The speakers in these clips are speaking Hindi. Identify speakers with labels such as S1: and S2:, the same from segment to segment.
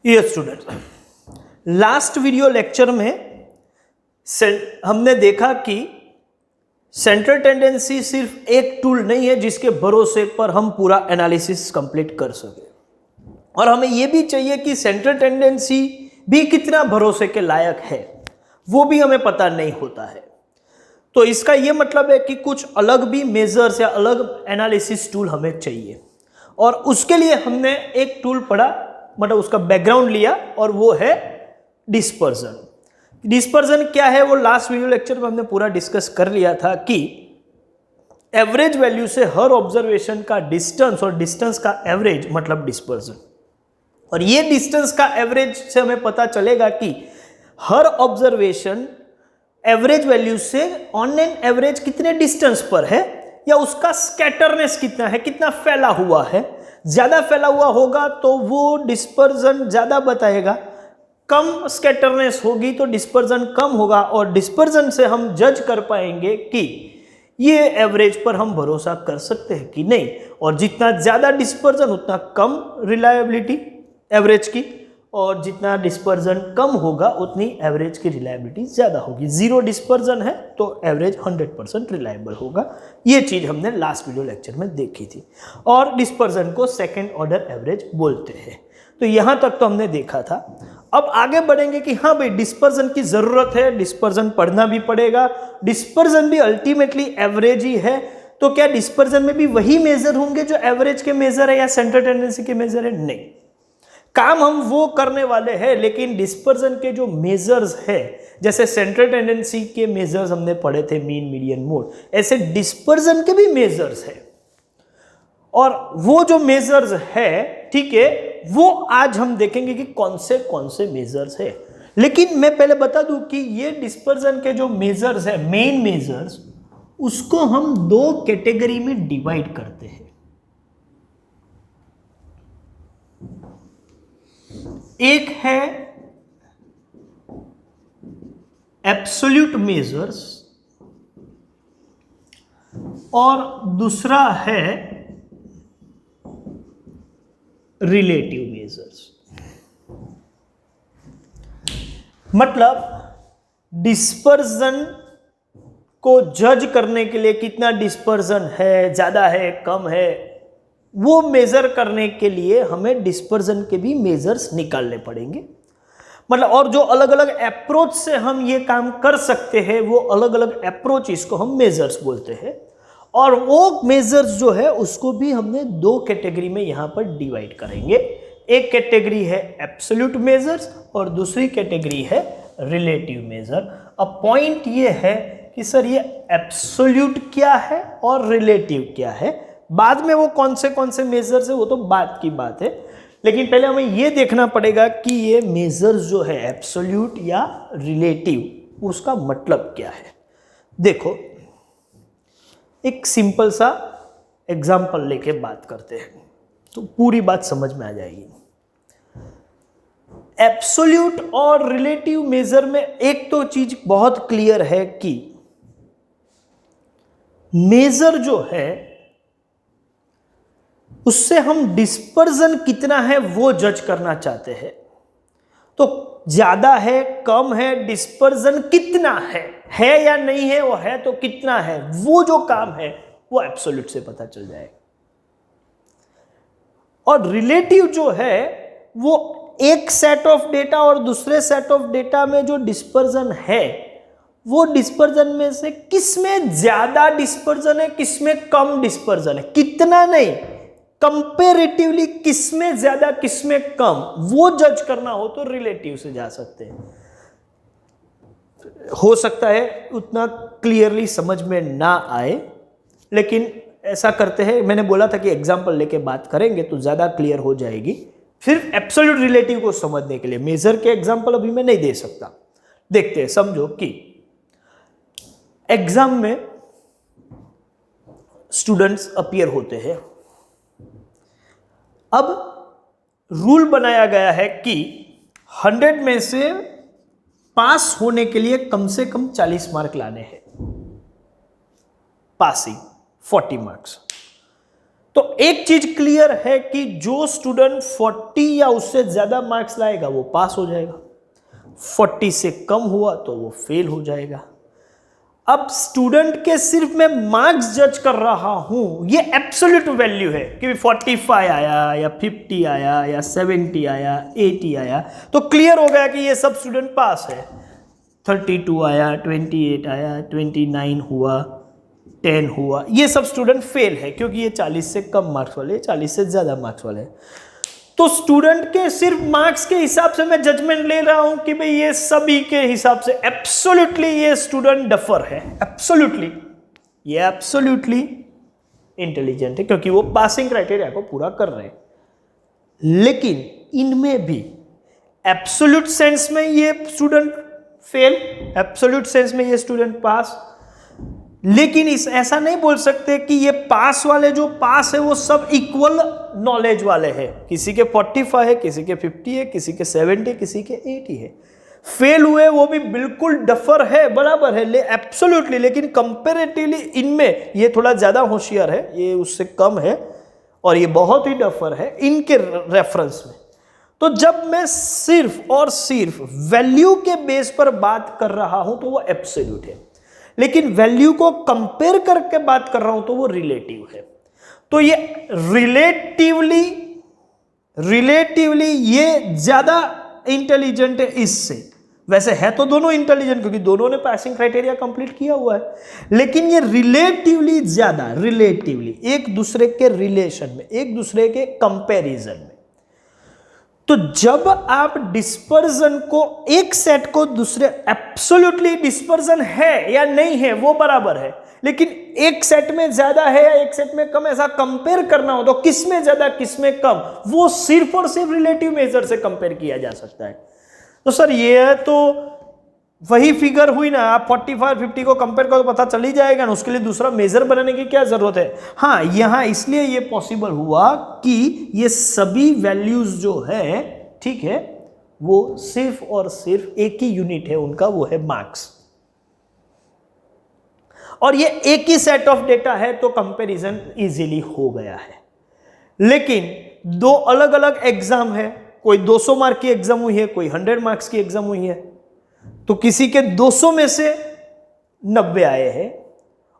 S1: ये स्टूडेंट्स, लास्ट वीडियो लेक्चर में हमने देखा कि सेंट्रल टेंडेंसी सिर्फ एक टूल नहीं है जिसके भरोसे पर हम पूरा एनालिसिस कंप्लीट कर सके, और हमें यह भी चाहिए कि सेंट्रल टेंडेंसी भी कितना भरोसे के लायक है वो भी हमें पता नहीं होता है। तो इसका यह मतलब है कि कुछ अलग भी मेजर्स या अलग एनालिसिस टूल हमें चाहिए, और उसके लिए हमने एक टूल पढ़ा, मतलब उसका बैकग्राउंड लिया, और वो है डिस्पर्जन। डिस्पर्जन क्या है वो लास्ट वीडियो लेक्चर में हमने पूरा डिस्कस कर लिया था कि एवरेज वैल्यू से हर ऑब्जर्वेशन का डिस्टेंस और डिस्टेंस का एवरेज मतलब डिस्पर्जन। और ये डिस्टेंस का एवरेज से हमें पता चलेगा कि हर ऑब्जर्वेशन एवरेज वैल्यू से ऑन एन एवरेज कितने डिस्टेंस पर है, या उसका स्कैटरनेस कितना है, कितना फैला हुआ है। ज्यादा फैला हुआ होगा तो वो डिस्पर्जन ज्यादा बताएगा, कम स्कैटरनेस होगी तो डिस्पर्जन कम होगा, और डिस्पर्जन से हम जज कर पाएंगे कि ये एवरेज पर हम भरोसा कर सकते हैं कि नहीं। और जितना ज्यादा डिस्पर्जन उतना कम रिलायबिलिटी एवरेज की, और जितना डिस्पर्जन कम होगा उतनी एवरेज की रिलायबिलिटी ज़्यादा होगी। जीरो डिस्पर्जन है तो एवरेज 100% रिलायबल होगा। ये चीज़ हमने लास्ट वीडियो लेक्चर में देखी थी, और डिस्पर्जन को सेकेंड ऑर्डर एवरेज बोलते हैं। तो यहाँ तक तो हमने देखा था। अब आगे बढ़ेंगे कि हाँ भाई, डिस्पर्जन की ज़रूरत है, डिस्पर्जन पढ़ना भी पड़ेगा, डिस्पर्जन भी अल्टीमेटली एवरेज ही है। तो क्या डिस्पर्जन में भी वही मेजर होंगे जो एवरेज के मेजर है या सेंट्रल टेंडेंसी के मेजर है? नहीं, काम हम वो करने वाले हैं, लेकिन डिस्पर्जन के जो मेजर्स है, जैसे सेंट्रल टेंडेंसी के मेजर्स हमने पढ़े थे मीन मीडियन मोड, ऐसे डिस्पर्जन के भी मेजर्स है। और वो जो मेजर्स है, ठीक है, वो आज हम देखेंगे कि कौन से मेजर्स है। लेकिन मैं पहले बता दूं कि ये डिस्पर्जन के जो मेजर्स है, मेन मेजर्स, उसको हम दो कैटेगरी में डिवाइड करते हैं। एक है एब्सोल्यूट मेजर्स और दूसरा है रिलेटिव मेजर्स। मतलब डिस्पर्जन को जज करने के लिए कितना डिस्पर्जन है, ज्यादा है, कम है, वो मेजर करने के लिए हमें डिस्पर्जन के भी मेजर्स निकालने पड़ेंगे। मतलब और जो अलग अलग अप्रोच से हम ये काम कर सकते हैं, वो अलग अलग अप्रोच, इसको हम मेजर्स बोलते हैं। और वो मेजर्स जो है उसको भी हमने दो कैटेगरी में यहां पर डिवाइड करेंगे। एक कैटेगरी है एब्सोल्यूट मेजर्स और दूसरी कैटेगरी है रिलेटिव मेजर। अब पॉइंट ये है कि सर ये एब्सोल्यूट क्या है और रिलेटिव क्या है। बाद में वो कौन से मेजर्स है वो तो बाद की बात है, लेकिन पहले हमें ये देखना पड़ेगा कि ये मेजर्स जो है एब्सोल्यूट या रिलेटिव, उसका मतलब क्या है। देखो, एक सिंपल सा एग्जांपल लेके बात करते हैं तो पूरी बात समझ में आ जाएगी। एब्सोल्यूट और रिलेटिव मेजर में एक तो चीज बहुत क्लियर है कि मेजर जो है उससे हम डिस्पर्जन कितना है वो जज करना चाहते हैं। तो ज्यादा है, कम है, डिस्पर्जन कितना है या नहीं है, वो है तो कितना है, वो जो काम है वो एब्सोल्यूट से पता चल जाएगा। और रिलेटिव जो है वो एक सेट ऑफ डेटा और दूसरे सेट ऑफ डेटा में जो डिस्पर्जन है, वो डिस्पर्जन में से किसमें ज्यादा डिस्पर्जन है, किसमें कम डिस्पर्जन है, कितना नहीं, कंपेरेटिवली किसमें ज्यादा किसमें कम, वो जज करना हो तो रिलेटिव से जा सकते हैं। हो सकता है उतना क्लियरली समझ में ना आए, लेकिन ऐसा करते हैं, मैंने बोला था कि एग्जांपल लेके बात करेंगे तो ज्यादा क्लियर हो जाएगी। सिर्फ एब्सोल्यूट रिलेटिव को समझने के लिए मेजर के एग्जांपल अभी मैं नहीं दे सकता। देखते हैं, समझो कि एग्जाम में स्टूडेंट्स अपीयर होते हैं। अब रूल बनाया गया है कि 100 में से पास होने के लिए कम से कम 40 मार्क लाने हैं। Passing 40 marks. तो एक चीज क्लियर है कि जो स्टूडेंट 40 या उससे ज्यादा मार्क्स लाएगा वो पास हो जाएगा, 40 से कम हुआ तो वो फेल हो जाएगा। अब स्टूडेंट के सिर्फ मैं मार्क्स जज कर रहा हूं, ये एब्सोल्यूट वैल्यू है कि 45 आया या 50 आया या 70 आया 80 आया तो क्लियर हो गया कि ये सब स्टूडेंट पास है। 32 आया, 28 आया, 29 हुआ, 10 हुआ, ये सब स्टूडेंट फेल है क्योंकि ये 40 से कम मार्क्स वाले, 40 से ज्यादा मार्क्स वाले। तो स्टूडेंट के सिर्फ मार्क्स के हिसाब से मैं जजमेंट ले रहा हूं कि भाई ये सभी के हिसाब से एब्सोल्युटली ये स्टूडेंट डफर है, एब्सोल्युटली ये एब्सोल्युटली इंटेलिजेंट है क्योंकि वो पासिंग क्राइटेरिया को पूरा कर रहे हैं। लेकिन इनमें भी एब्सोल्यूट सेंस में ये स्टूडेंट फेल, एब्सोल्यूट सेंस में ये स्टूडेंट पास। लेकिन ऐसा नहीं बोल सकते कि ये पास वाले जो पास है वो सब इक्वल नॉलेज वाले हैं, किसी के 45 है, किसी के 50 है, किसी के 70, किसी के 80 है। फेल हुए वो भी बिल्कुल डफर है, बराबर है एब्सोल्युटली, लेकिन कंपैरेटिवली इनमें ये थोड़ा ज्यादा होशियार है, ये उससे कम है, और ये बहुत ही डफर है इनके रेफरेंस में। तो जब मैं सिर्फ और सिर्फ वैल्यू के बेस पर बात कर रहा हूं तो वो एब्सोल्यूट है, लेकिन वैल्यू को कंपेयर करके बात कर रहा हूं तो वो रिलेटिव है। तो ये रिलेटिवली ये ज्यादा इंटेलिजेंट है इससे। वैसे है तो दोनों इंटेलिजेंट क्योंकि दोनों ने पासिंग क्राइटेरिया कंप्लीट किया हुआ है, लेकिन ये रिलेटिवली ज्यादा, रिलेटिवली एक दूसरे के रिलेशन में, एक दूसरे के कंपैरिजन में। तो जब आप डिस्पर्जन को, एक सेट को दूसरे, एब्सोल्युटली डिस्पर्जन है या नहीं है वो बराबर है, लेकिन एक सेट में ज्यादा है या एक सेट में कम, ऐसा कंपेयर करना हो तो किस में ज्यादा किस में कम, वो सिर्फ और सिर्फ रिलेटिव मेजर से कंपेयर किया जा सकता है। तो सर ये तो वही फिगर हुई ना, आप 45 50 को कंपेयर करो तो पता चल ही जाएगा ना, उसके लिए दूसरा मेजर बनाने की क्या जरूरत है। हाँ, यहां इसलिए ये पॉसिबल हुआ कि ये सभी वैल्यूज जो है, ठीक है, वो सिर्फ और सिर्फ एक ही यूनिट है उनका, वो है मार्क्स, और ये एक ही सेट ऑफ डेटा है तो कंपैरिजन इजीली हो गया है। लेकिन दो अलग अलग एग्जाम है, कोई 200 मार्क की एग्जाम हुई है, कोई 100 मार्क्स की एग्जाम हुई है, तो किसी के 200 में से 90 आए हैं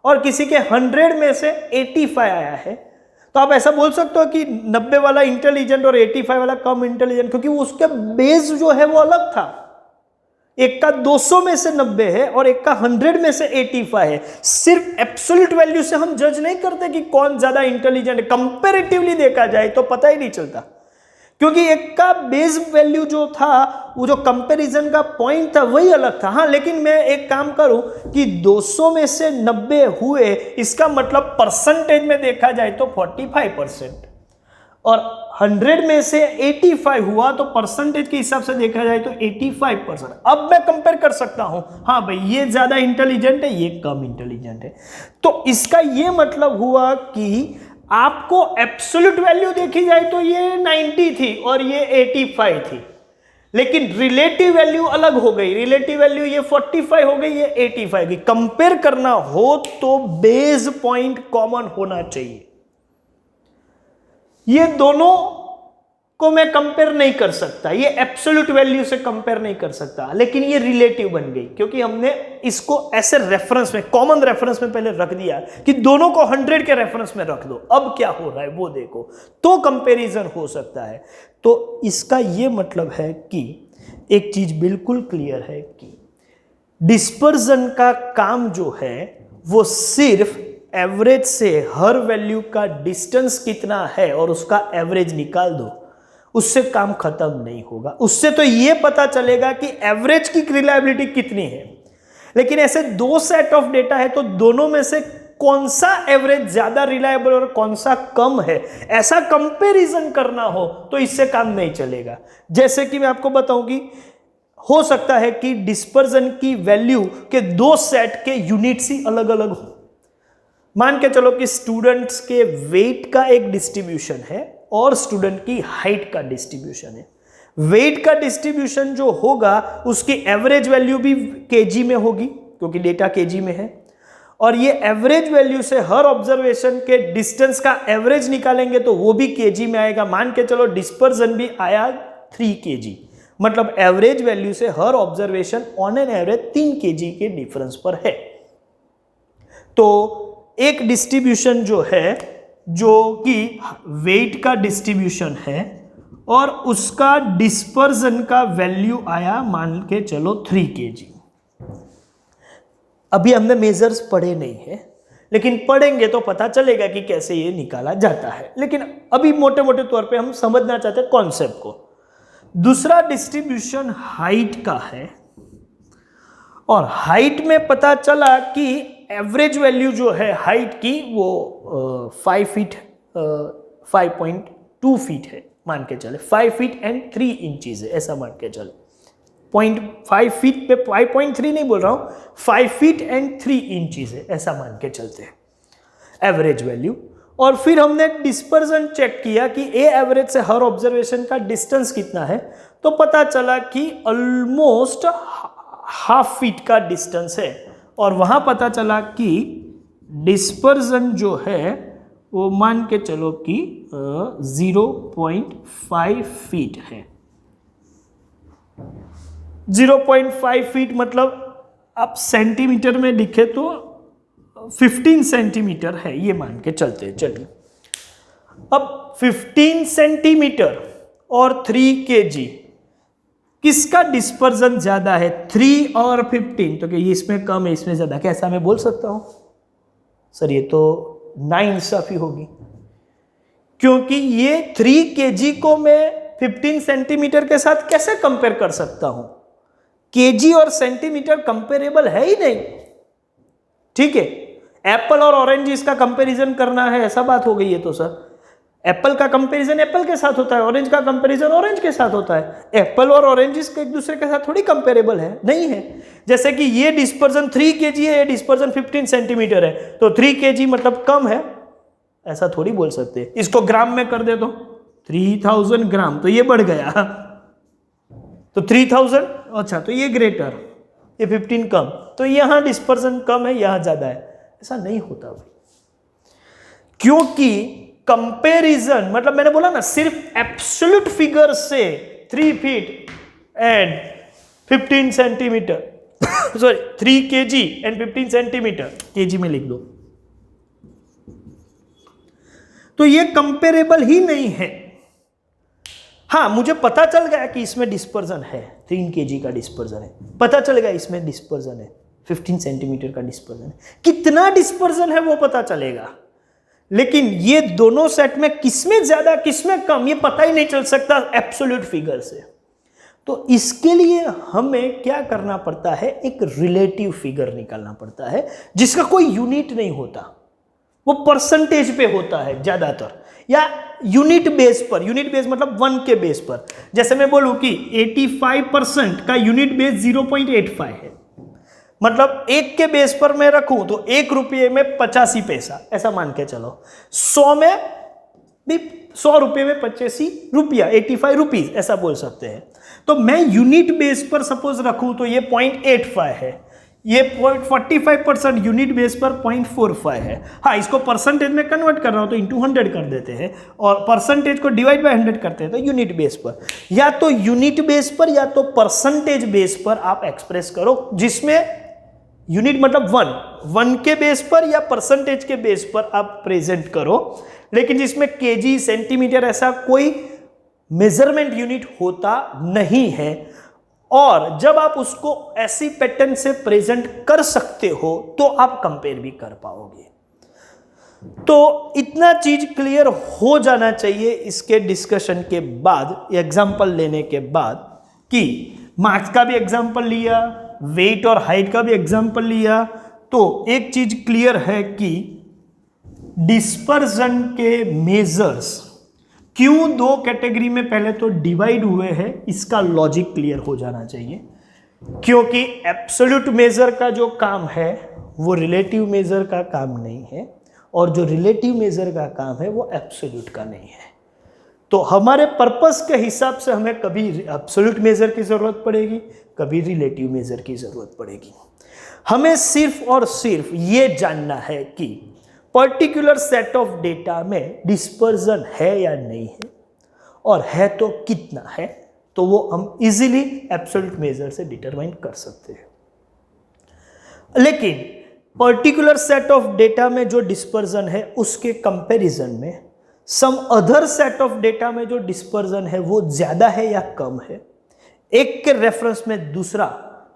S1: और किसी के 100 में से 85 आया है। तो आप ऐसा बोल सकते हो कि 90 वाला इंटेलिजेंट और 85 वाला कम इंटेलिजेंट, क्योंकि उसका बेस जो है वो अलग था। एक का 200 में से 90 है और एक का 100 में से 85 है। सिर्फ एब्सोल्यूट वैल्यू से हम जज नहीं करते कि कौन ज्यादा इंटेलिजेंट है, कंपैरेटिवली देखा जाए तो पता ही नहीं चलता, क्योंकि एक का बेस वैल्यू जो था, वो जो कंपैरिजन का पॉइंट था वही अलग था। हाँ, लेकिन मैं एक काम करूं कि 200 में से 90 हुए, इसका मतलब परसेंटेज में देखा जाए तो 45%, और 100 में से 85 हुआ तो परसेंटेज के हिसाब से देखा जाए तो 85%। अब मैं कंपेयर कर सकता हूं, हाँ भाई ये ज्यादा इंटेलिजेंट है, ये कम इंटेलिजेंट है। तो इसका ये मतलब हुआ कि आपको एब्सोल्यूट वैल्यू देखी जाए तो ये 90 थी और ये 85 थी, लेकिन रिलेटिव वैल्यू अलग हो गई, रिलेटिव वैल्यू ये 45 हो गई, ये 85 की। कंपेयर करना हो तो बेस पॉइंट कॉमन होना चाहिए। ये दोनों को मैं कंपेयर नहीं कर सकता, ये एब्सोल्यूट वैल्यू से कंपेयर नहीं कर सकता, लेकिन ये रिलेटिव बन गई क्योंकि हमने इसको ऐसे रेफरेंस में, कॉमन रेफरेंस में पहले रख दिया कि दोनों को 100 के रेफरेंस में रख दो, अब क्या हो रहा है वो देखो, तो कंपैरिजन हो सकता है। तो इसका ये मतलब है कि एक चीज बिल्कुल क्लियर है कि डिस्पर्जन का काम जो है वो सिर्फ एवरेज से हर वैल्यू का डिस्टेंस कितना है और उसका एवरेज निकाल दो, उससे काम खत्म नहीं होगा। उससे तो ये पता चलेगा कि एवरेज की रिलायबिलिटी कितनी है, लेकिन ऐसे दो सेट ऑफ डेटा है तो दोनों में से कौन सा एवरेज ज्यादा रिलायबल और कौन सा कम है, ऐसा कंपैरिजन करना हो तो इससे काम नहीं चलेगा। जैसे कि मैं आपको बताऊं कि हो सकता है कि डिस्पर्जन की वैल्यू के दो सेट के यूनिट्स ही अलग अलग हो। मान के चलो कि स्टूडेंट्स के वेट का एक डिस्ट्रीब्यूशन है और स्टूडेंट की हाइट का डिस्ट्रीब्यूशन है। वेट का डिस्ट्रीब्यूशन जो होगा उसकी एवरेज वैल्यू भी केजी में होगी क्योंकि डेटा केजी में है, और ये एवरेज वैल्यू से हर ऑब्जर्वेशन के डिस्टेंस का एवरेज निकालेंगे तो वो भी केजी में आएगा। मान के चलो डिस्पर्जन भी आया 3 केजी, मतलब एवरेज वैल्यू से हर observation on an average 3 KG के डिफरेंस पर है। तो एक डिस्ट्रीब्यूशन जो है, जो कि वेट का डिस्ट्रीब्यूशन है और उसका डिस्पर्जन का वैल्यू आया मान के चलो 3 केजी। अभी हमने मेजर्स पढ़े नहीं है, लेकिन पढ़ेंगे तो पता चलेगा कि कैसे ये निकाला जाता है। लेकिन अभी मोटे मोटे तौर पे हम समझना चाहते हैं कॉन्सेप्ट को। दूसरा डिस्ट्रीब्यूशन हाइट का है और हाइट में पता चला कि एवरेज वैल्यू जो है हाइट की वो 5.2 फीट है, मान के चले 5 फीट एंड 3 इंचेस है, ऐसा मान के चले। 0.5 फीट पे 5.3 नहीं बोल रहा हूं, 5 फीट एंड 3 इंचेस है, ऐसा मान के चलते हैं एवरेज वैल्यू। और फिर हमने डिस्पर्जन चेक किया कि ए एवरेज से हर ऑब्जर्वेशन का डिस्टेंस कितना है, तो पता चला कि ऑलमोस्ट हाफ फीट का डिस्टेंस है। और वहां पता चला कि डिस्पर्जन जो है वो मान के चलो कि 0.5 फीट है। 0.5 फीट मतलब आप सेंटीमीटर में लिखे तो 15 सेंटीमीटर है, ये मान के चलते हैं। चलिए, अब 15 सेंटीमीटर और 3 केजी किसका डिस्पर्जन ज्यादा है, 3 और 15? तो ये इसमें कम है, इसमें ज्यादा, कैसा मैं बोल सकता हूं सर? ये तो नाइंसाफी होगी, क्योंकि ये 3 केजी को मैं 15 सेंटीमीटर के साथ कैसे कंपेयर कर सकता हूं? केजी और सेंटीमीटर कंपेरेबल है ही नहीं। ठीक है, एप्पल और ऑरेंज इसका कंपैरिजन करना है, ऐसा बात हो गई है। तो सर एप्पल का कंपैरिजन एप्पल के साथ होता है, ऑरेंज का कंपैरिजन ऑरेंज के साथ होता है। एप्पल और ऑरेंज एक दूसरे के साथ थोड़ी कंपेरेबल है, नहीं है। जैसे कि ये डिस्पर्जन 3 केजी है, ये डिस्पर्जन 15 सेंटीमीटर है, तो 3 केजी मतलब कम है, ऐसा थोड़ी बोल सकते हैं। इसको ग्राम में कर दे तो 3000 ग्राम, तो ये बढ़ गया, तो 3000, अच्छा तो ये ग्रेटर, ये 15 कम, तो यहां डिस्पर्जन कम है, यहां ज्यादा है, ऐसा नहीं होता भाई। क्योंकि कंपैरिजन मतलब मैंने बोला ना, सिर्फ एब्सोल्यूट फिगर से 3 feet and 15 centimetre sorry 3 KG and 15 centimetre, KG में लिख दो, तो ये कंपेरेबल ही नहीं है। हाँ, मुझे पता चल गया कि इसमें डिस्पर्जन है, 3 केजी का डिस्पर्जन है, पता चल गया इसमें डिस्पर्जन है, 15 सेंटीमीटर का डिस्पर्जन है। कितना डिस्पर्जन है वो पता चलेगा, लेकिन ये दोनों सेट में किसमें ज्यादा किसमें कम ये पता ही नहीं चल सकता एब्सोल्यूट फिगर से। तो इसके लिए हमें क्या करना पड़ता है, एक रिलेटिव फिगर निकालना पड़ता है जिसका कोई यूनिट नहीं होता, वो परसेंटेज पे होता है ज्यादातर, या यूनिट बेस पर। यूनिट बेस मतलब 1 के बेस पर। जैसे मैं बोलूं कि 85% का यूनिट बेस 0.85 है, मतलब 1 के बेस पर मैं रखूं तो 1 रुपये में 85 पैसा, ऐसा मान के चलो। 100 में भी 100 रुपये में 85 रुपया, 85 रुपीज, ऐसा बोल सकते हैं। तो मैं यूनिट बेस पर सपोज रखूं तो ये 0.85 है, ये 0.45% यूनिट बेस पर 0.45 है। हाँ, इसको परसेंटेज में कन्वर्ट कर रहा हूं तो इंटू 100 कर देते हैं, और परसेंटेज को डिवाइड बाय 100 करते हैं, तो यूनिट बेस पर, या तो यूनिट बेस पर या तो परसेंटेज बेस पर आप एक्सप्रेस करो, जिसमें यूनिट मतलब 1 के बेस पर या परसेंटेज के बेस पर आप प्रेजेंट करो, लेकिन जिसमें केजी सेंटीमीटर ऐसा कोई मेजरमेंट यूनिट होता नहीं है। और जब आप उसको ऐसी पैटर्न से प्रेजेंट कर सकते हो तो आप कंपेयर भी कर पाओगे। तो इतना चीज क्लियर हो जाना चाहिए इसके डिस्कशन के बाद, एग्जाम्पल लेने के बाद, कि मार्क्स का भी एग्जाम्पल लिया, वेट और हाइट का भी एग्जाम्पल लिया, तो एक चीज क्लियर है कि डिस्पर्जन के मेजर्स क्यों 2 कैटेगरी में पहले तो डिवाइड हुए हैं, इसका लॉजिक क्लियर हो जाना चाहिए। क्योंकि एब्सोल्यूट मेजर का जो काम है वो रिलेटिव मेजर का काम नहीं है, और जो रिलेटिव मेजर का काम है वो एब्सोल्यूट का नहीं है। तो हमारे पर्पस के हिसाब से हमें कभी एब्सोल्यूट मेजर की ज़रूरत पड़ेगी, कभी रिलेटिव मेजर की ज़रूरत पड़ेगी। हमें सिर्फ और सिर्फ ये जानना है कि पर्टिकुलर सेट ऑफ डेटा में डिस्पर्जन है या नहीं है, और है तो कितना है, तो वो हम इजीली एब्सोल्यूट मेजर से डिटरमाइन कर सकते हैं। लेकिन पर्टिकुलर सेट ऑफ डेटा में जो डिस्पर्जन है उसके कंपैरिजन में some other set of data में जो डिस्पर्जन है वो ज़्यादा है या कम है, एक के रेफरेंस में दूसरा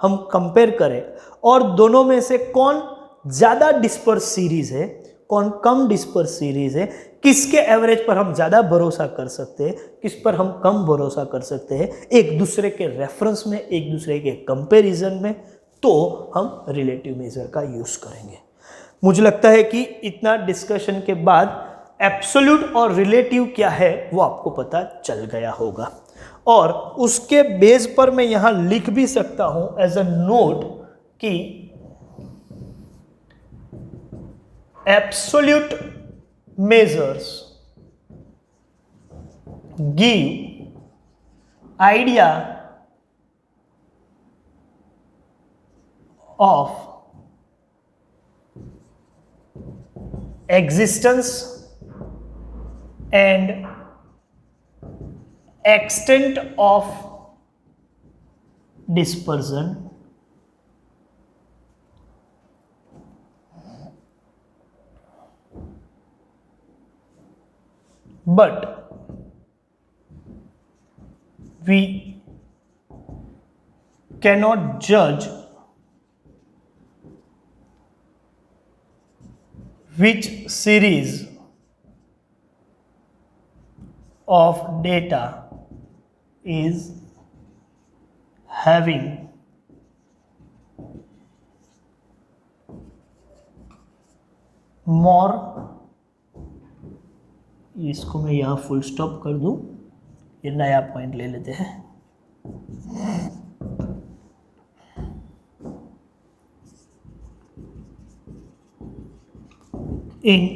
S1: हम कंपेयर करें और दोनों में से कौन ज़्यादा डिस्पर्स सीरीज है, कौन कम डिस्पर्स सीरीज है, किसके एवरेज पर हम ज़्यादा भरोसा कर सकते हैं, किस पर हम कम भरोसा कर सकते हैं, एक दूसरे के रेफरेंस में, एक दूसरे के कंपैरिजन में, तो हम रिलेटिव मेजर का यूज़ करेंगे। मुझे लगता है कि इतना डिस्कशन के बाद एब्सोल्यूट और रिलेटिव क्या है वो आपको पता चल गया होगा, और उसके बेस पर मैं यहाँ लिख भी सकता हूँ एज अ नोट कि absolute measures give idea of existence and extent of dispersion but we cannot judge which series of data is having more, इसको मैं यहाँ फुल स्टॉप कर दूँ, ये नया पॉइंट ले लेते हैं। In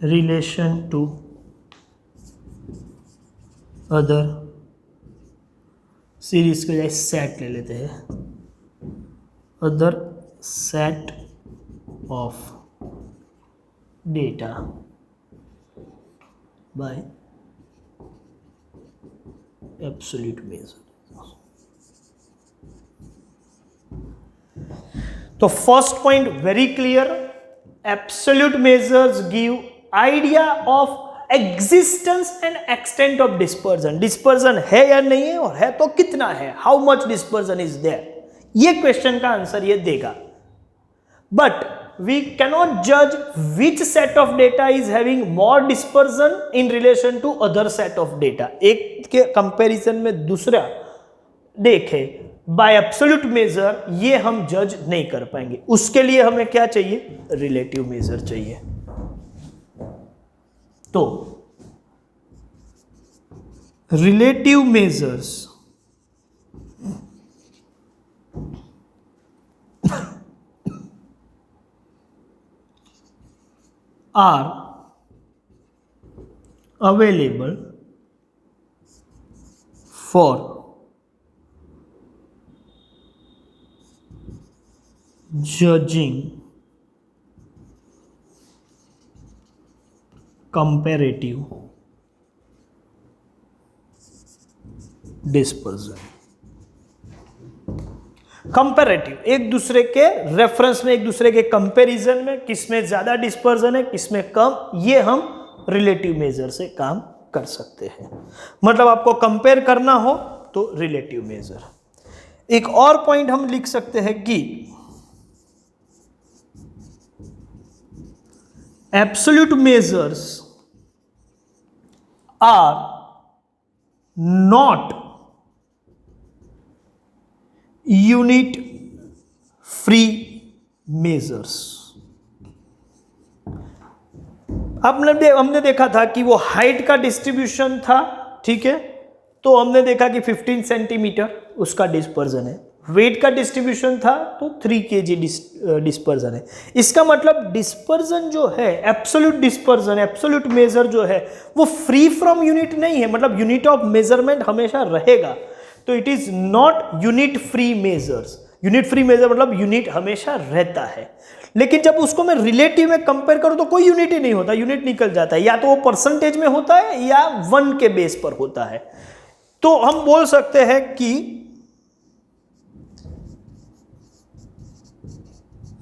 S1: relation to other series के जैसे सेट ले लेते हैं, other set of data by absolute measure। तो first point very clear, absolute measures give idea of existence and extent of dispersion. Dispersion है या नहीं है, और है तो कितना है, how much dispersion is there, ये क्वेश्चन का आंसर ये देगा। But we cannot judge which set of data is having more dispersion in relation to other set of data। एक के कंपैरिजन में दूसरा देखे बाय एब्सोल्यूट मेजर, ये हम जज नहीं कर पाएंगे। उसके लिए हमें क्या चाहिए, रिलेटिव मेजर चाहिए। तो relative measures are available for judging comparative dispersion। Comparative, एक दूसरे के रेफरेंस में, एक दूसरे के कंपैरिजन में किसमें ज्यादा डिस्पर्जन है, किसमें कम, ये हम रिलेटिव मेजर से काम कर सकते हैं। मतलब आपको कंपेयर करना हो तो रिलेटिव मेजर। एक और पॉइंट हम लिख सकते हैं कि absolute measures are not unit free measures. हमने देखा था कि वो हाइट का डिस्ट्रीब्यूशन था, ठीक है, तो हमने देखा कि 15 सेंटीमीटर उसका डिस्पर्जन है, वेट का डिस्ट्रीब्यूशन था तो 3 kg डिस्पर्जन है। इसका मतलब डिस्पर्जन जो है, एब्सोल्यूट डिस्पर्जन, एब्सोल्यूट मेजर जो है वो फ्री फ्रॉम यूनिट नहीं है, मतलब यूनिट ऑफ मेजरमेंट हमेशा रहेगा। तो it is not unit free measures. Unit free measure मतलब यूनिट हमेशा रहता है, लेकिन जब उसको मैं रिलेटिव में कंपेयर करूं तो कोई यूनिट ही नहीं होता, यूनिट निकल जाता है, या तो वो परसेंटेज में होता है या 1 के बेस पर होता है। तो हम बोल सकते हैं कि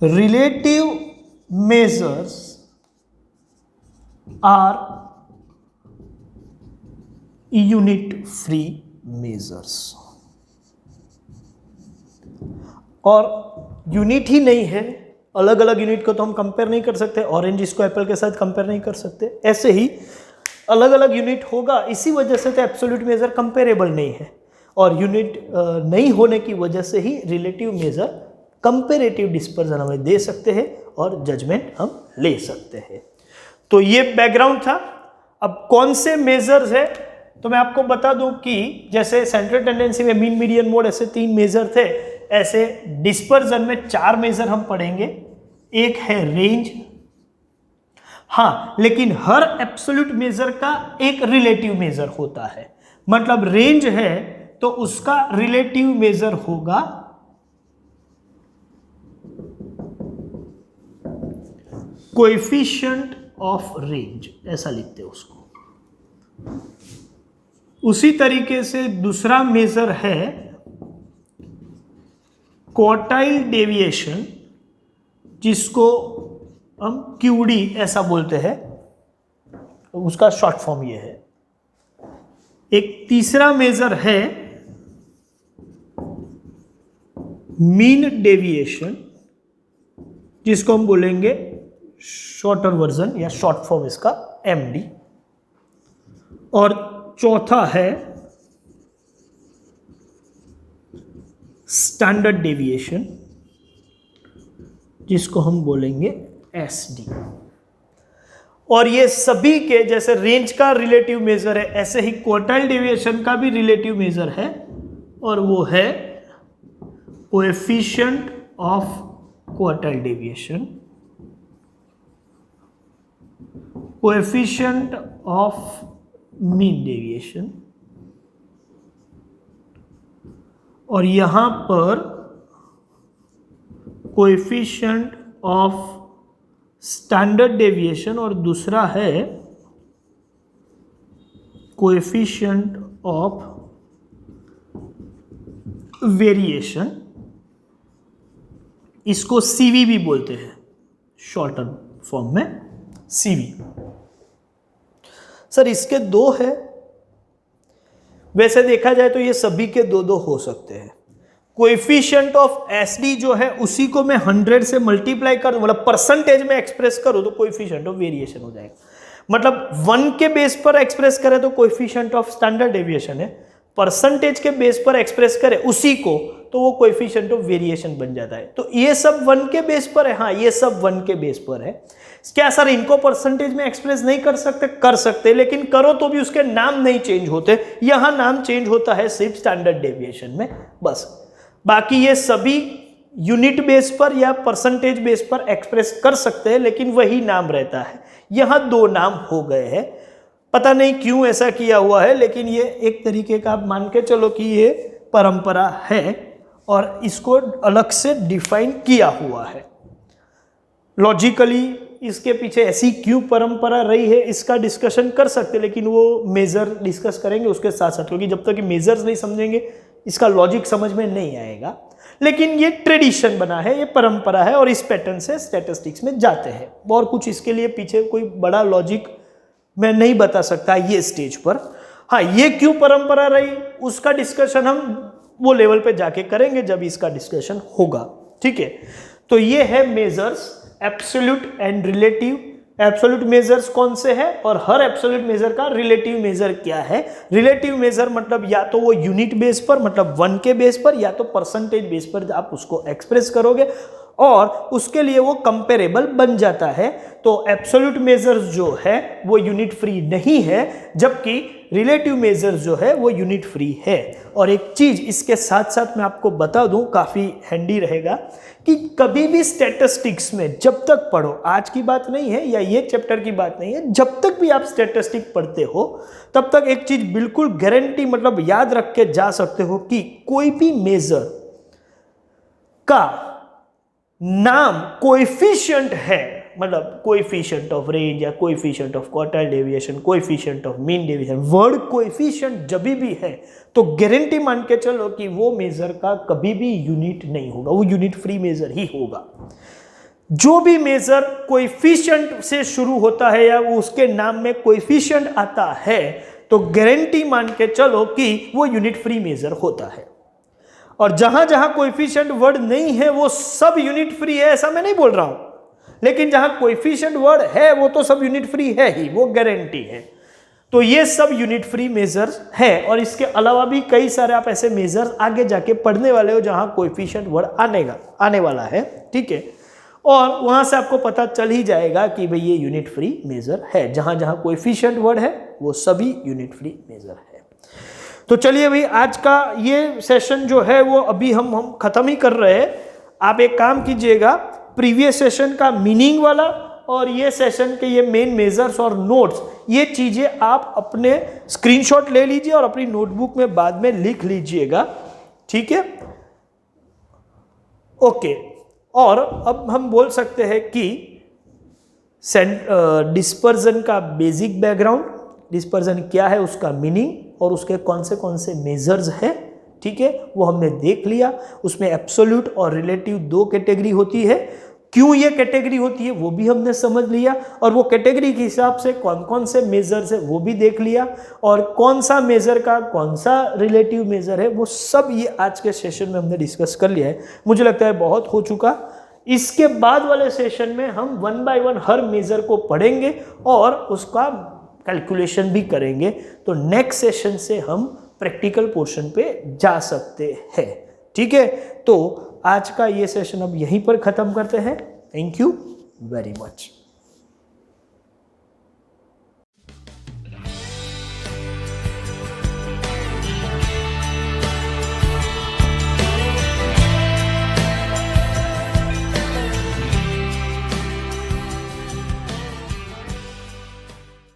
S1: relative measures are unit free measures. और यूनिट ही नहीं है, अलग अलग यूनिट को तो हम कंपेयर नहीं कर सकते, ऑरेंज इसको एप्पल के साथ कंपेयर नहीं कर सकते, ऐसे ही अलग अलग यूनिट होगा, इसी वजह से तो एब्सोल्यूट मेजर कंपेरेबल नहीं है, और यूनिट नहीं होने की वजह से ही रिलेटिव मेजर कंपेरेटिव डिस्पर्जन हमें दे सकते हैं और जजमेंट हम ले सकते हैं। तो ये बैकग्राउंड था। अब कौन से मेजर्स है तो मैं आपको बता दूं कि जैसे सेंट्रल टेंडेंसी में मीन, मीडियन, मोड ऐसे 3 मेजर थे, ऐसे डिस्पर्जन में 4 मेजर हम पढ़ेंगे। एक है रेंज, हाँ, लेकिन हर एब्सोल्यूट मेजर का एक रिलेटिव मेजर होता है। मतलब रेंज है तो उसका रिलेटिव मेजर होगा कोएफिशिएंट ऑफ रेंज, ऐसा लिखते हैं उसको। उसी तरीके से दूसरा मेजर है क्वार्टाइल डेविएशन, जिसको हम क्यूडी ऐसा बोलते हैं, उसका शॉर्ट फॉर्म ये है। एक तीसरा मेजर है मीन डेविएशन, जिसको हम बोलेंगे शॉर्टर वर्जन या शॉर्ट फॉर्म इसका एमडी। और चौथा है स्टैंडर्ड डेविएशन, जिसको हम बोलेंगे एसडी। और ये सभी के जैसे रेंज का रिलेटिव मेजर है, ऐसे ही क्वार्टाइल डेविएशन का भी रिलेटिव मेजर है, और वो है coefficient of quartile deviation, coefficient of mean deviation, और यहां पर कोएफिशिएंट ऑफ स्टैंडर्ड डेविएशन, और दूसरा है कोएफिशिएंट ऑफ वेरिएशन, इसको सीवी भी बोलते हैं, शॉर्टर फॉर्म में सीवी। सर इसके 2 है, वैसे देखा जाए तो ये सभी के 2-2 हो सकते हैं। कोएफिशिएंट ऑफ एसडी जो है उसी को मैं 100 से मल्टीप्लाई कर, मतलब परसेंटेज में एक्सप्रेस करूं तो कोएफिशिएंट ऑफ वेरिएशन हो जाएगा। मतलब 1 के बेस पर एक्सप्रेस करें तो कोएफिशिएंट ऑफ स्टैंडर्ड डेविएशन है, परसेंटेज के बेस पर एक्सप्रेस करें उसी को तो वो कोएफिशिएंट ऑफ वेरिएशन बन जाता है। तो ये सब 1 के बेस पर है, हाँ ये सब 1 के बेस पर है। क्या सर इनको परसेंटेज में एक्सप्रेस नहीं कर सकते? कर सकते, लेकिन करो तो भी उसके नाम नहीं चेंज होते। यहां नाम चेंज होता है सिर्फ स्टैंडर्ड डेविएशन में, बस। बाकी ये सभी यूनिट बेस पर या परसेंटेज बेस पर एक्सप्रेस कर सकते हैं, लेकिन वही नाम रहता है। यहां 2 नाम हो गए हैं, पता नहीं क्यों ऐसा किया हुआ है, लेकिन ये एक तरीके का आप मान के चलो कि ये परंपरा है और इसको अलग से डिफाइन किया हुआ है। लॉजिकली इसके पीछे ऐसी क्यों परंपरा रही है इसका डिस्कशन कर सकते, लेकिन वो मेजर डिस्कस करेंगे उसके साथ साथ, क्योंकि जब तक कि मेजर्स नहीं समझेंगे इसका लॉजिक समझ में नहीं आएगा। लेकिन ये ट्रेडिशन बना है, ये परंपरा है, और इस पैटर्न से स्टैटिस्टिक्स में जाते हैं। और कुछ इसके लिए पीछे कोई बड़ा लॉजिक मैं नहीं बता सकता ये स्टेज पर। हाँ, ये क्यों परंपरा रही उसका डिस्कशन हम वो लेवल पे जाके करेंगे जब इसका डिस्कशन होगा, ठीक है। तो ये है measures, absolute and relative. Absolute measures कौन से हैं और हर एब्सोल्यूट मेजर का रिलेटिव मेजर क्या है। रिलेटिव मेजर मतलब या तो वो यूनिट बेस पर, मतलब 1 के बेस पर, या तो परसेंटेज बेस पर आप उसको एक्सप्रेस करोगे और उसके लिए वो कंपेरेबल बन जाता है। तो एब्सोल्यूट मेजर्स जो है वो यूनिट फ्री नहीं है, जबकि रिलेटिव मेजर जो है वो यूनिट फ्री है। और एक चीज इसके साथ साथ मैं आपको बता दूं, काफी हैंडी रहेगा, कि कभी भी स्टैटिस्टिक्स में जब तक पढ़ो, आज की बात नहीं है या ये चैप्टर की बात नहीं है, जब तक भी आप स्टैटिस्टिक पढ़ते हो तब तक एक चीज बिल्कुल गारंटी मतलब याद रख के जा सकते हो कि कोई भी मेजर का नाम कोएफिशिएंट है, मतलब कोएफिशिएंट ऑफ रेंज या coefficient of quartile deviation, coefficient of mean deviation, word coefficient जब भी है तो गारंटी मान के चलो कि वो मेजर का कभी भी यूनिट नहीं होगा, वो यूनिट फ्री मेजर ही होगा। जो भी मेजर कोएफिशिएंट से शुरू होता है या वो उसके नाम में कोएफिशिएंट आता है तो गारंटी मान के चलो कि वो यूनिट फ्री मेजर होता है। और जहां जहां कोएफिशिएंट वर्ड नहीं है वो सब यूनिट फ्री है, ऐसा मैं नहीं बोल रहा हूं, लेकिन जहां कोएफिशिएंट वर्ड है वो तो सब यूनिट फ्री है ही, वो गारंटी है। तो ये सब यूनिट फ्री मेजर्स है। और इसके अलावा भी कई सारे आप ऐसे मेजर्स आगे जाके पढ़ने वाले हो जहां कोएफिशिएंट वर्ड आने वाला है, ठीक है। और वहां से आपको पता चल ही जाएगा कि भाई ये यूनिट फ्री मेजर है, जहां जहां कोएफिशिएंट वर्ड है वो सभी यूनिट फ्री मेजर है। तो चलिए भाई, आज का ये सेशन जो है वो अभी हम खत्म ही कर रहे हैं। आप एक काम कीजिएगा, प्रीवियस सेशन का मीनिंग वाला और ये सेशन के ये मेन मेजर्स और नोट्स, ये चीजें आप अपने स्क्रीनशॉट ले लीजिए और अपनी नोटबुक में बाद में लिख लीजिएगा, ठीक है, ओके। और अब हम बोल सकते हैं कि डिस्पर्जन का बेसिक बैकग्राउंड, डिस्पर्जन क्या है, उसका मीनिंग और उसके कौन से मेजर्स है, ठीक है, वो हमने देख लिया। उसमें एब्सोल्यूट और रिलेटिव दो कैटेगरी होती है, क्यों ये कैटेगरी होती है वो भी हमने समझ लिया, और वो कैटेगरी के हिसाब से कौन कौन से मेजर्स है वो भी देख लिया, और कौन सा मेजर का कौन सा रिलेटिव मेजर है वो सब ये आज के सेशन में हमने डिस्कस कर लिया है। मुझे लगता है बहुत हो चुका। इसके बाद वाले सेशन में हम 1 बाय 1 हर मेजर को पढ़ेंगे और उसका कैलकुलेशन भी करेंगे। तो नेक्स्ट सेशन से हम प्रैक्टिकल पोर्शन पे जा सकते हैं, ठीक है। तो आज का ये सेशन अब यहीं पर ख़त्म करते हैं। Thank you very much.